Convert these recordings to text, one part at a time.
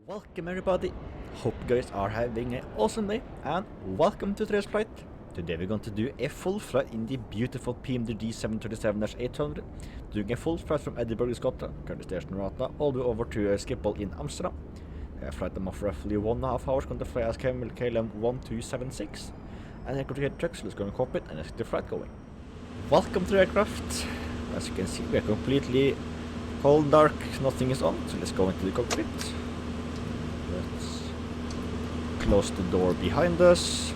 Welcome everybody, hope you guys are having an awesome day and welcome to today's flight. Today we're going to do a full flight in the beautiful Pmdg 737-800, doing a full flight from Edinburgh, Scotland, currently stationed right now, all the way over to Schiphol in Amsterdam. A flight time of roughly 1.5 hours, going to fly as KML 1276, and I'm going to get trucks, let's go in the cockpit and let's get the flight going. Welcome to the aircraft. As you can see, we are completely cold and dark, nothing is on, so let's go into the cockpit. Let's close the door behind us.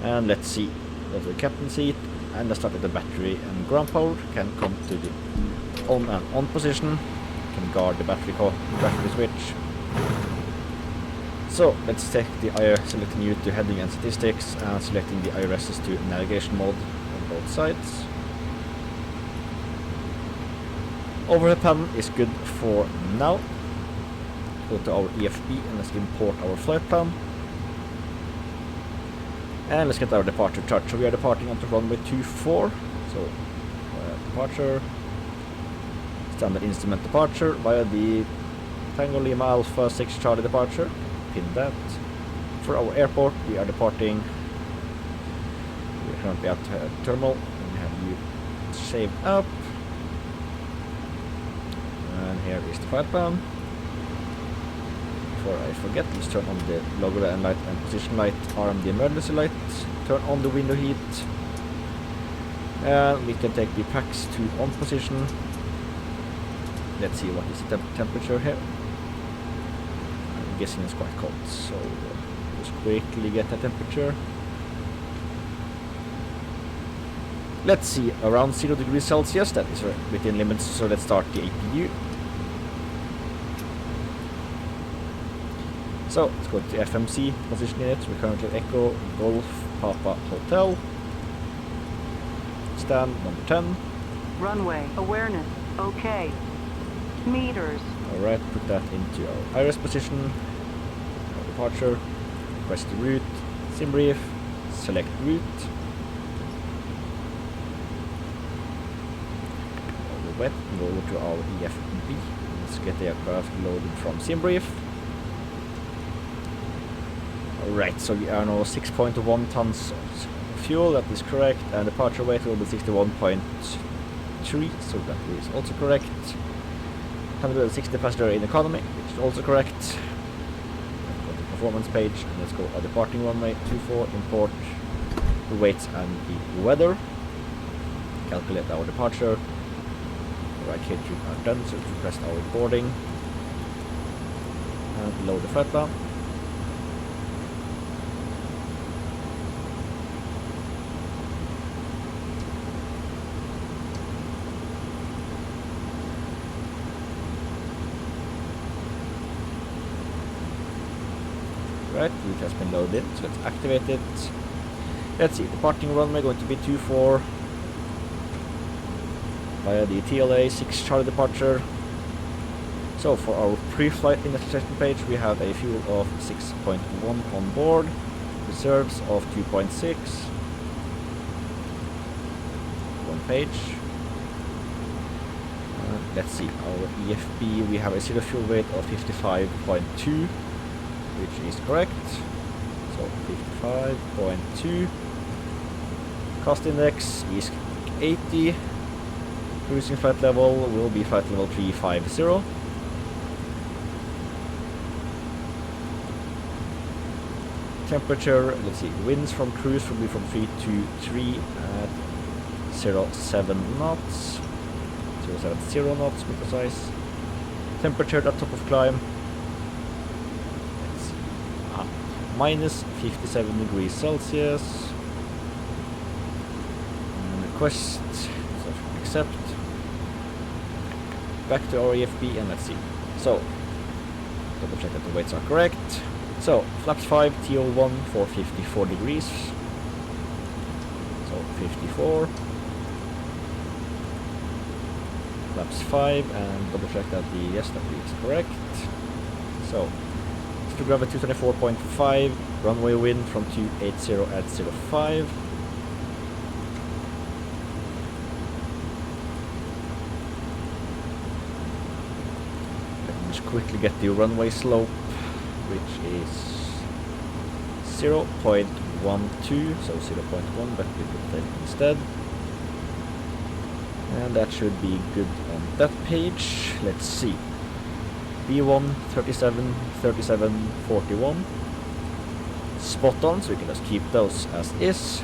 And let's see. Go to the captain seat and let's start with the battery and ground power. Can come to the on and on position. Can guard the battery switch. So let's take the IR, selecting you to heading and statistics and selecting the IRSs to navigation mode on both sides. Overhead panel is good for now. Go to our EFB and let's import our flight plan. And let's get our departure chart. So we are departing onto runway 24. So departure, standard instrument departure via the Tango Lima Alpha 6 Charlie departure. Pin that. For our airport, we are departing. We're currently at terminal. And we have you saved up. And here is the flight plan. Before I forget, let's turn on the logo and light and position light, arm the emergency light, turn on the window heat, and we can take the packs to on position. Let's see what is the temperature here. I'm guessing it's quite cold, so just quickly get the temperature. Let's see, around 0 degrees Celsius, that is within limits, so let's start the APU. So let's go to FMC, position in it. We're currently at Echo Golf Papa Hotel. Stand number 10. Runway awareness, okay. Meters. Alright, put that into our IRS position. Our departure. Press the route. Sim brief. Select route. Wet, go over to our EFB. Let's get the aircraft loaded from sim brief. Alright, so we are now 6.1 tons of fuel, that is correct, and departure weight will be 61.3, so that is also correct. 160 passenger in economy, which is also correct. Let's go to the performance page, and let's go at departing runway 24, import the weights and the weather. Calculate our departure. Right here we are done, so we press our boarding. And load the flight plan. Right, route has been loaded, so let's activate it. Let's see, departing runway going to be 24 via the TLA 6 Charlie departure. So for our pre-flight investigation page, we have a fuel of 6.1 on board, reserves of 2.6, one page. Let's see, our EFB, we have a zero fuel weight of 55.2. which is correct. So 55.2. Cost index is 80. Cruising flight level will be flight level 350. Temperature, let's see, winds from cruise will be from 323 at 07 knots. 070 knots to be precise. Temperature at top of climb. Minus 57 degrees Celsius. And request, so accept. Back to our EFB and let's see. So, double check that the weights are correct. So, flaps 5, TO1 for 54 degrees. So, 54. Flaps 5 and double check that the yes, that is correct. So, to grab a 224.5, runway wind from 280 at 05. quickly get the runway slope, which is 0.12, so 0.1, but we put that instead. And that should be good on that page. Let's see. B1, 37, 37, 41. Spot on, so we can just keep those as is.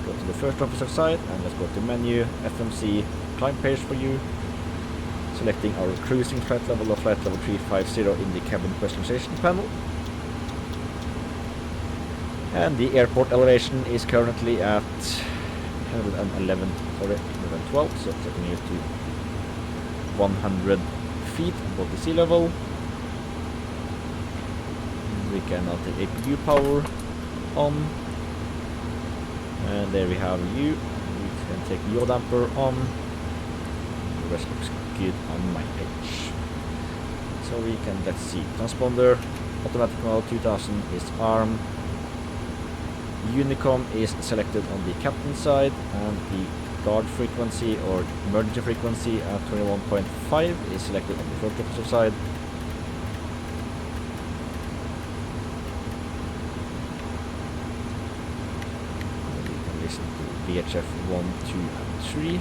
Go to the first officer side, and let's go to menu, FMC, climb page for you. Selecting our cruising flight level of flight level 350 in the cabin personalization panel. And the airport elevation is currently at 112, so setting it to 100 feet above the sea level. We can now take APU power on. And there we have you. We can take yaw damper on. The rest looks good on my page. So we can, let's see, transponder, automatic mode 2000 is ARM. Unicom is selected on the captain side, and the guard frequency or emergency frequency at 21.5 is selected on the first officer side. And we can listen to VHF 1, 2 and 3.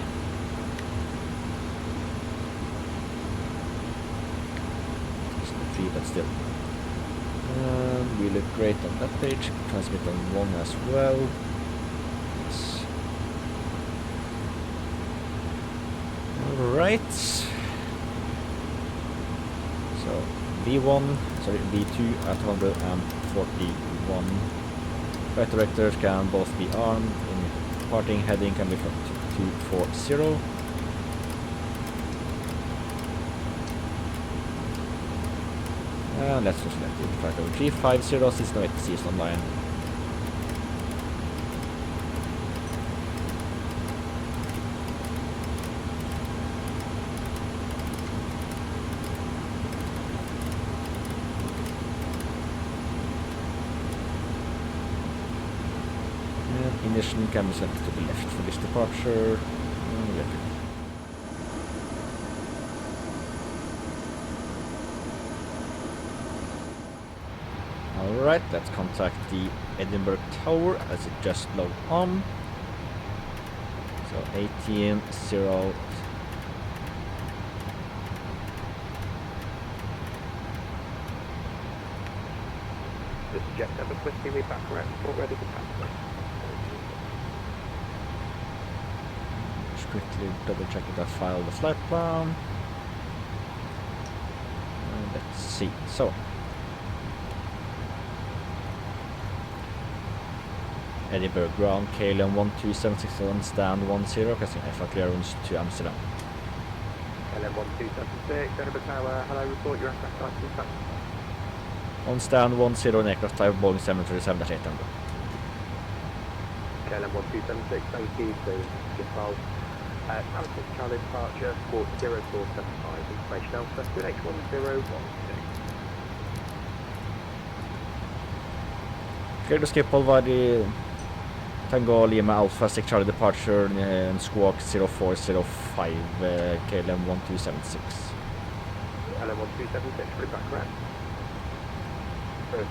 Listen to 3, but still. And we look great on that page. Transmit on 1 as well. Yes. Alright. So V2 at 141. Flight directors can both be armed. In departing heading can be from 240. Let's just select the flight over 350 since no ATC is online. And ignition can be selected to the left for this departure. And we are good. Alright, let's contact the Edinburgh Tower as it just logged on. So 18.0. This is Jet 7 Whiskey, we're back around, report ready for taxi. Just quickly double checking that file, the flight plan. And let's see. So Edinburgh ground, KLM 1276 on stand 10, casting FA clearance to Amsterdam. KLM 1276, Edinburgh Tower, hello, report your aircraft type, please. On stand 10, an aircraft type Boeing 737-800. KLM 1276, thank you, so default. Transit Charlie departure, port 0475, information Alpha, good H1012. Cleared escape Polvari Tango Lima Alpha 6 Charlie departure and squawk 0405 KLM 1276. KLM 1276, pretty back around. This is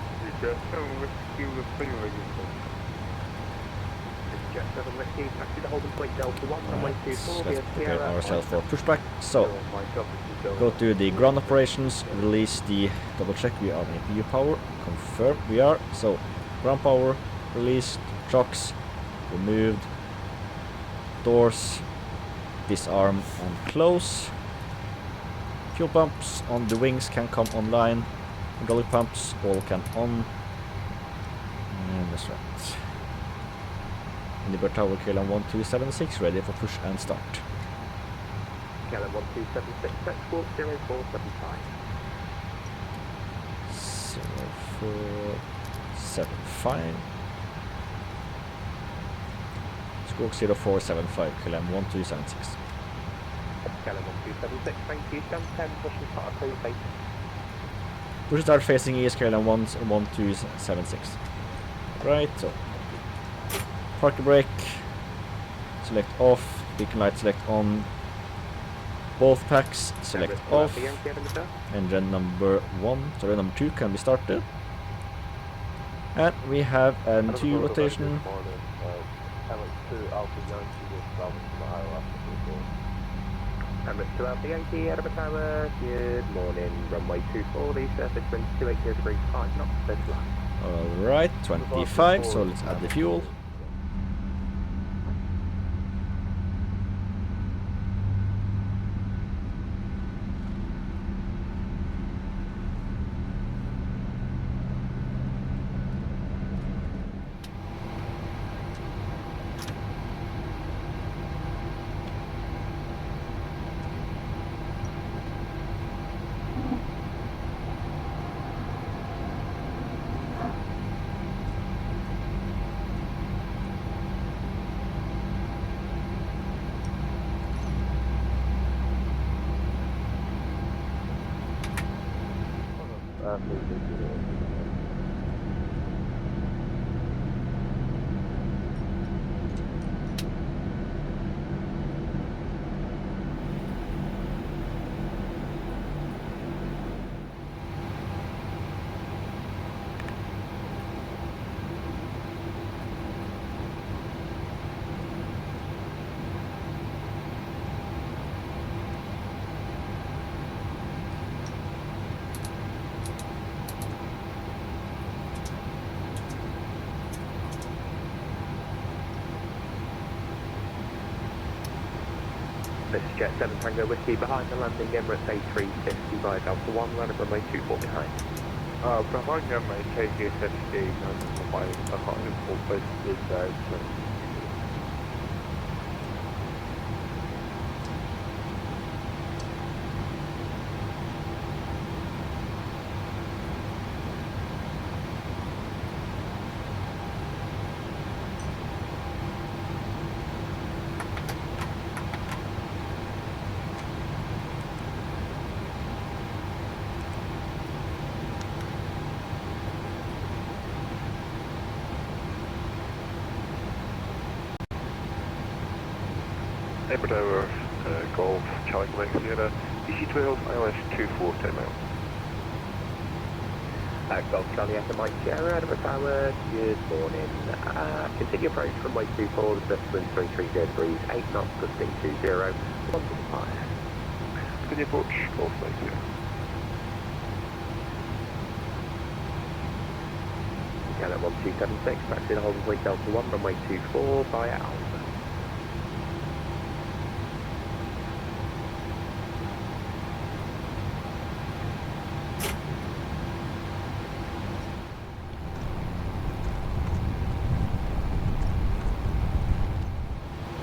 Jet 7 Whiskey, taxi to Holden Point Delta 1, runway 24, Let's via prepare Sierra. ourselves for pushback. So go to the ground operations, release the double check we are in APU power, confirm we are. So ground power released, shocks removed, doors disarm and close. Fuel pumps on the wings can come online. Hydraulic pumps all can on. And that's right. Edinburgh Tower KLM 1276 ready for push and start. KLM 1276, set squawk 0475. 0475. Squawk 0475, KLM 1276. KLM 1276, thank you, stand 10, push and start, clear face. Push and start facing east, KLM 1276. Right, so parking brake, select off, beacon light select on, Both packs select Emirates 2 off. Alpha Yankee, Edinburgh. Engine number 2 can be started. And we have an 2 rotation. Emirates 2 Alpha Yankee, Edinburgh Tower. Good morning. Runway 24, the surface wind 280 degrees 5 knots, dead flat. Alright, 25, so let's add the fuel. This is Jet 7 Tango Whiskey behind the landing, Emirates A350 by Delta 1, running runway 24 behind. Behind them, a KGS-50, and my behind full place is out. Edinburgh Golf, Charlie Quebec Sierra, DC12, ILS 24, 10 miles. Golf Charlie Echo Mike Sierra, Edinburgh Tower, good morning. Continue approach runway 24, the surface wind 330 degrees, 8 knots, gusting 20, 115. Continue approach, Golf Mike Sierra. KML 1276, taxi to holding point Delta 1, runway 24, via Alpha.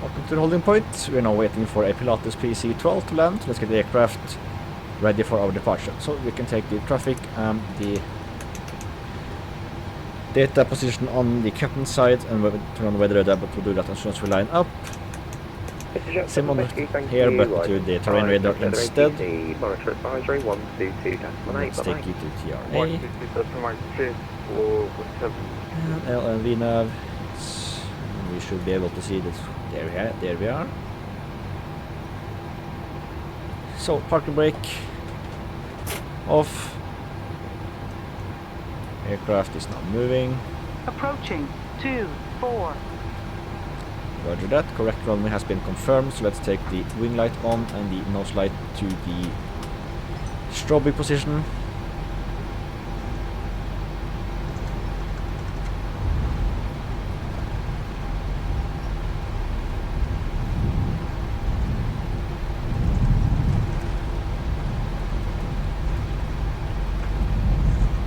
Welcome to the holding point. We are now waiting for a Pilatus PC-12 to land. Let's get the aircraft ready for our departure. So we can take the traffic and the data position on the captain's side, and we'll turn on weather radar, but we'll do that as soon as we line up. Same on here, but to the terrain radar instead. Monitor advisory 122, Let's take you to TRA. And LNV nav. We should be able to see that. There we are. So parking brake off. Aircraft is now moving. Approaching 24. Roger that. Correct runway has been confirmed. So let's take the wing light on and the nose light to the strobe position.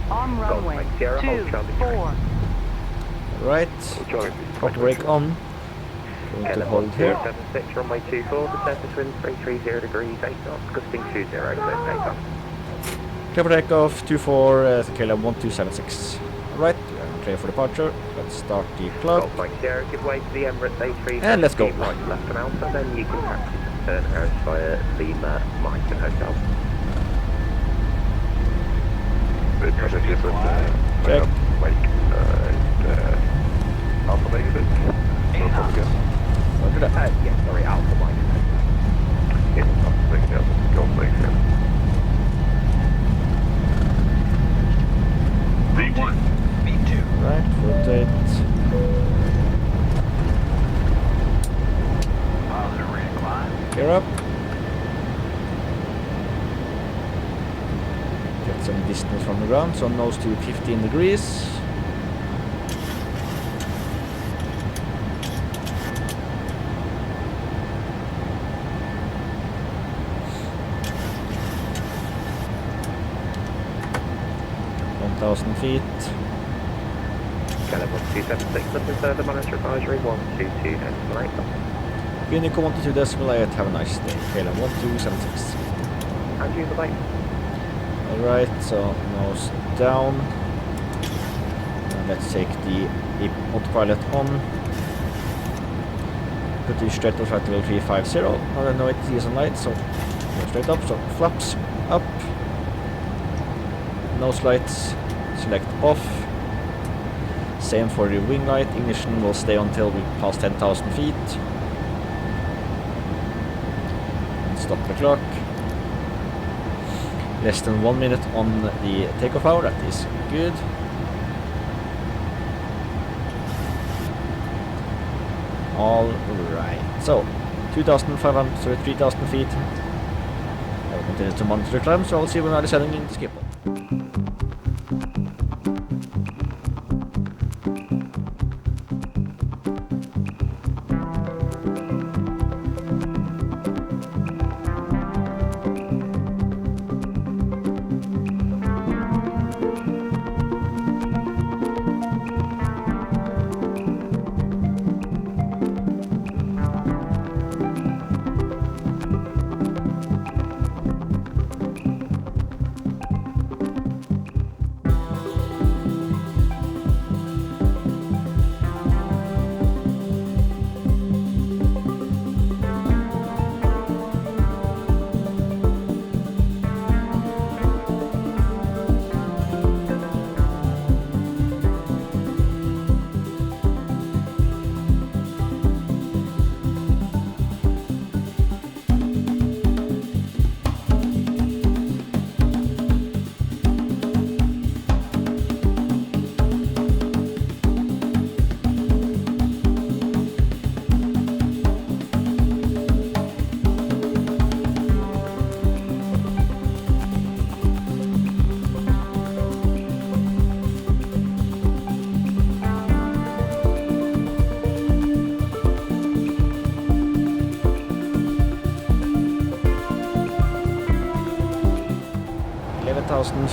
On runway 24. Right. Parking brake on. Going to hold here. 76, runway 24, the surface wind 330 degrees, 8 knots, gusting 20, clear takeoff. Clear for takeoff, 24, KLM 1276. Right, we are clear for departure. Let's start the clock. Golf Mike Sierra, give way to the Emirates A350. And let's go. Right, left and Alpha, then you can taxi to turn Harris via Lima, Mike and Hotel. Check. Mike, Alpha negative. Roger that. Yeah, sorry, Alpha Mike. Yes, Alpha negative. Yep, Golf Mike Sierra. V1. V2. Right, rotate. Positive reincline. Gear up. Get some distance from the ground, so nose to 15 degrees. Feet. Calibre 276, looking further monitor advisory 122 decimal 8. Unico 122 decimal 8, have a nice day. KLM 1276. And you the bike. Alright, so nose down. And let's take the autopilot on. Put the straight to flight level 350. Now I know it is on light, so go straight up, so flaps up. Nose lights. Select off. Same for the wing light. Ignition will stay until we pass 10,000 feet. And stop the clock. Less than 1 minute on the takeoff hour. That is good. All right. So 2,500, sorry, 3,000 feet. I will continue to monitor the climb, so I'll see when I'm descending in the skip.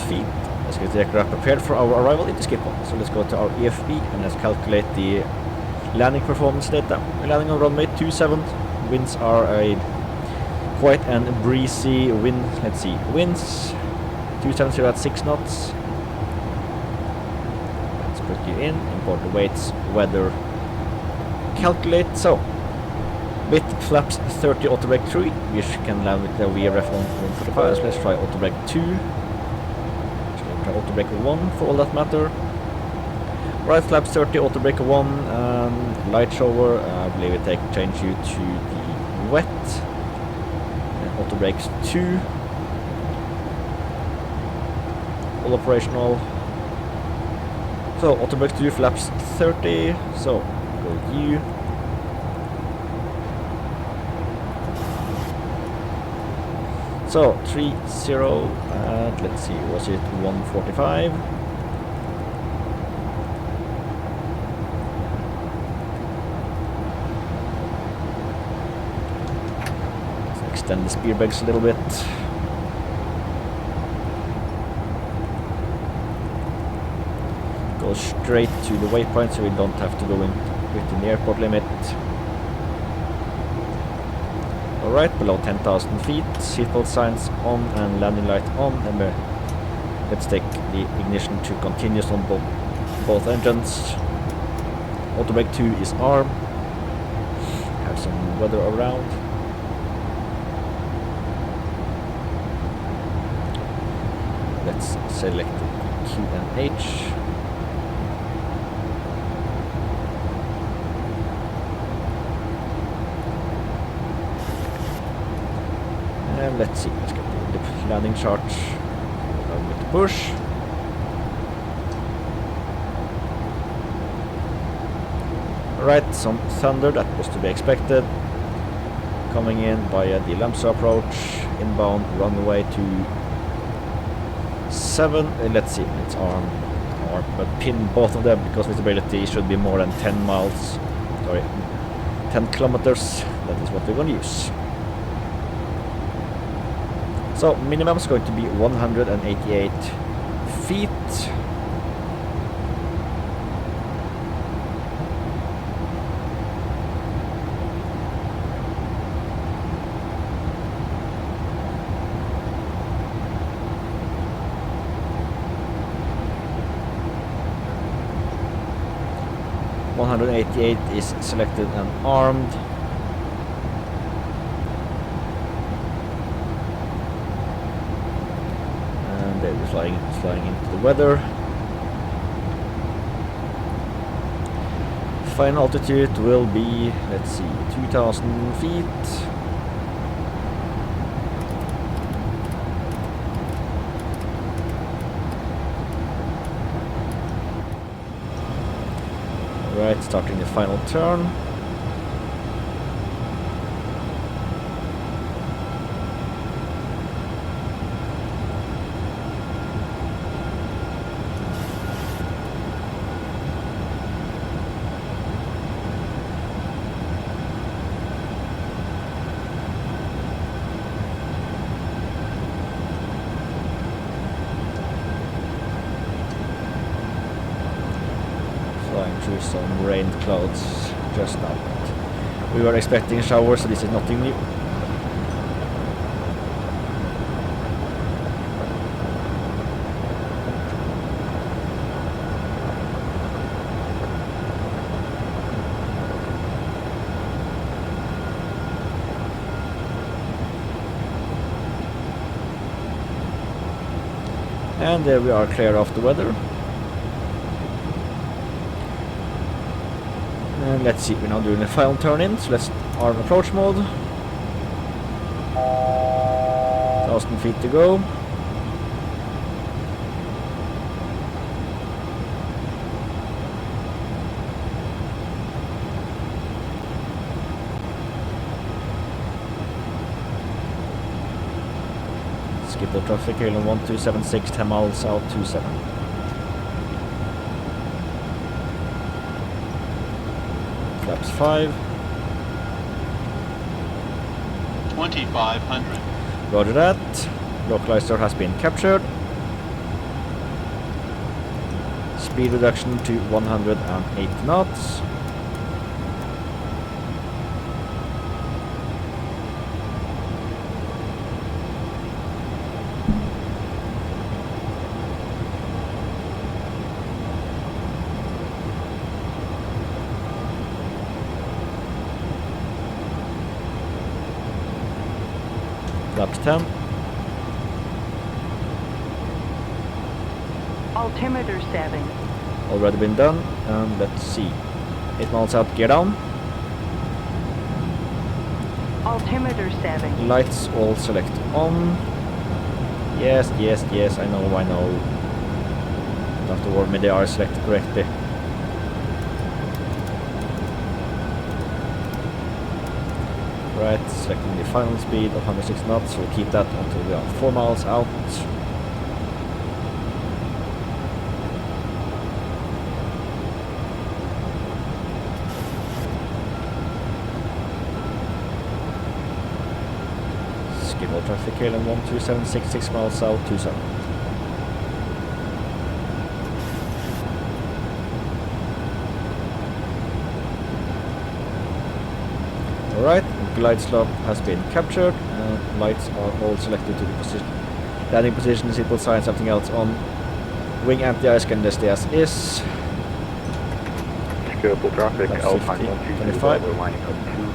Feet. Let's get the aircraft prepared for our arrival into Schiphol. So let's go to our EFB and let's calculate the landing performance data. We're landing on runway 27. Winds are a quite and breezy wind. Let's see, winds 270 at 6 knots. Let's put you in, import the weights, weather, calculate. So with flaps 30 auto brake 3, we can land with the VRF 145. So let's try auto brake 2. Auto brake 1 for all that matter. Right flaps 30, auto brake 1, light shower, I believe it change you to the wet. And auto brakes 2. All operational. So auto brake 2 flaps 30, so go U. So 30 at, let's see, was it 145? Let's extend the speed brakes a little bit. Go straight to the waypoint so we don't have to go in within the airport limit. Alright, below 10,000 feet, seatbelt signs on and landing light on, and let's take the ignition to continuous on both engines. Auto brake 2 is arm. Have some weather around. Let's select Q and H. And let's see, let's get the landing chart. With the push. Alright, some thunder, that was to be expected. Coming in via the Lamsa approach, inbound runway 27. Let's see, it's arm, but pin both of them because visibility should be more than 10 miles. Sorry, 10 kilometers. That is what we're going to use. So minimum is going to be 188 feet. Is selected and armed. And they're flying into the weather. Final altitude will be, let's see, 2,000 feet. Right, starting the final turn. Through some rain clouds just now. We were expecting showers, so this is nothing new. And there we are, clear of the weather. And let's see, we're now doing a final turn in, so let's arm approach mode. 1,000 feet to go. Skip the traffic, Halo 1276, 10 miles south 27. Flaps 5. 2,500. Roger that. Localizer has been captured. Speed reduction to 108 knots. Flaps 10. Altimeter 7. Already been done. And let's see. 8 miles out, gear down. Altimeter 7. Lights all select on. Yes, yes, yes, I know. Don't have to worry, they are selected correctly. Right, selecting the final speed of 106 knots. We'll keep that until we are 4 miles out. Skip all traffic, KLM 12766, 6 miles south, 27. Alright, glide slope has been captured and lights are all selected to the position. Landing position, seatbelt sign, something else on. Wing anti-ice can stay as is. Skillful traffic, That's Alpine 50, 125, we're lining up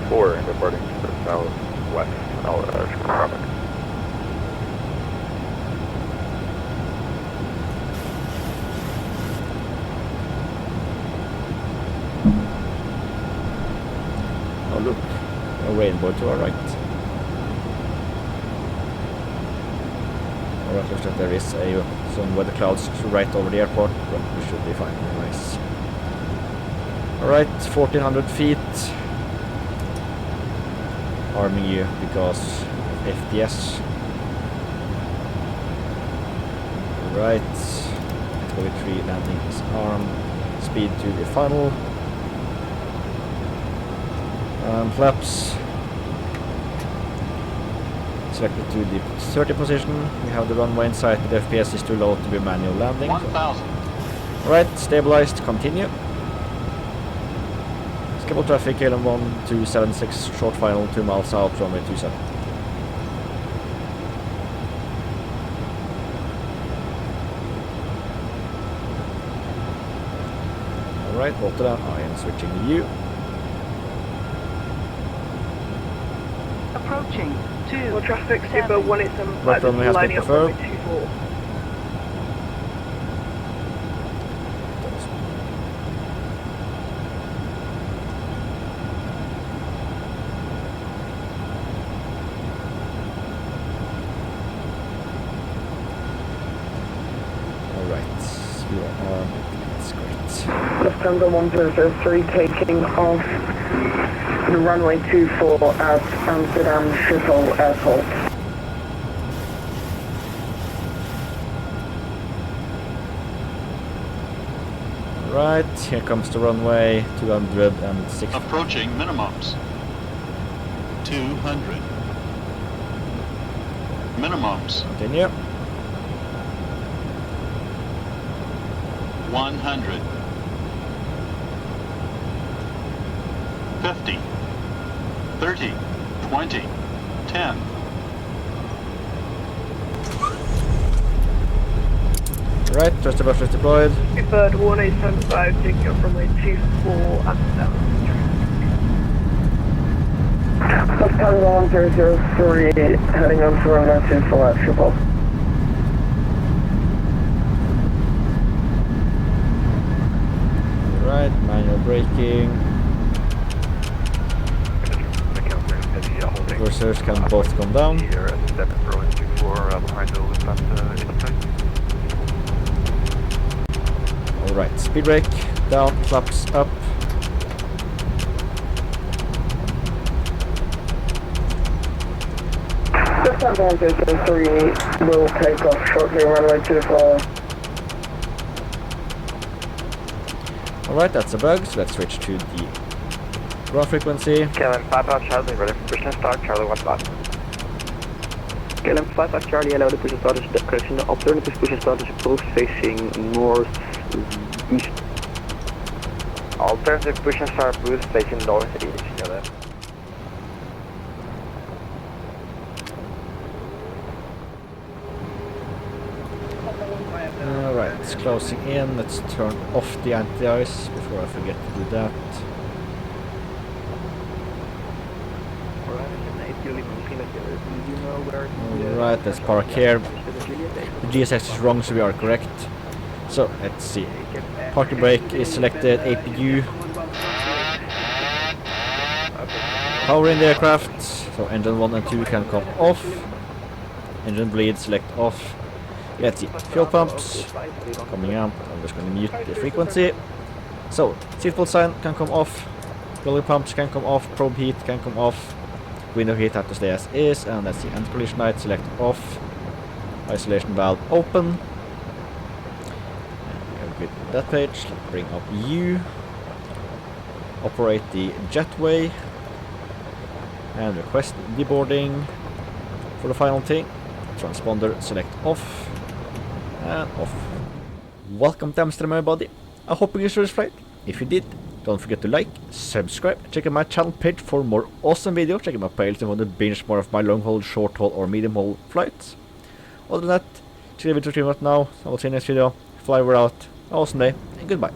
24 and departing to the southwest. Skillful traffic. Oh look, a rainbow to our right. Alright, looks like there is some weather clouds right over the airport, but we should be fine. Nice. Alright, 1400 feet. Arming you because of FPS. Alright, category 3 landing is armed. Speed to the final. Flaps. Selected to the 30 position. We have the runway in sight, but the FPS is too low to be manual landing. 1,000. Alright, stabilized, continue. Schedule traffic, KLM 1276, short final, 2 miles out, runway 27. Alright, Rotterdam, I am switching to you. Approaching 2. Well, traffic super 187 What runway has to lining up prefer? runway 24. Lufthansa 1003 taking off the runway 24 at Amsterdam Schiphol Airport. Right, here comes the runway 206. Approaching minimums. 200. Minimums. Continue. 100. 50. 30. 20. 10. Right, thrust bus is deployed. Bird 1875 taking off runway 24 Amsterdam. Lufthansa 1003 heading on to runway 24 at Schiphol. Right, manual braking. Reversers can both come down. Here at step runway 24 behind the Lufthansa interface. Alright, speed brake, down, flaps up. Lufthansa 1003 will take off shortly, runway 24. Alright, that's a bug, so let's switch to the ground frequency. KLM 55 Charlie, ready for push and start, Charlie 1 spot. KLM 55 Charlie, allow the push and start is the correction. The alternative push and start is approach facing northeast. Alternative push and start boost facing northeast. Alright, it's closing in. Let's turn off the anti-ice before I forget to do that. Alright, let's park here. The GSX is wrong, so we are correct. So, let's see. Parking brake is selected, APU. Power in the aircraft. So, engine 1 and 2 can come off. Engine bleed, select off. Let's see. Fuel pumps coming out. I'm just going to mute the frequency. So, seatbelt sign can come off. Cooling pumps can come off. Probe heat can come off. Window heat have to stay as is. And let's see. Anti-collision light select off. Isolation valve open. And we are good with that page. Let's bring up U. Operate the jetway. And request deboarding. For the final thing, transponder select off. And off. Welcome to Amsterdam, everybody. I hope you enjoyed this flight. If you did, don't forget to like, subscribe, check out my channel page for more awesome videos. Check out my playlist if you want to binge more of my long haul, short haul or medium haul flights. Other than that, check the video stream right now. I will see you in the next video. Fly, we're out. Awesome day and goodbye.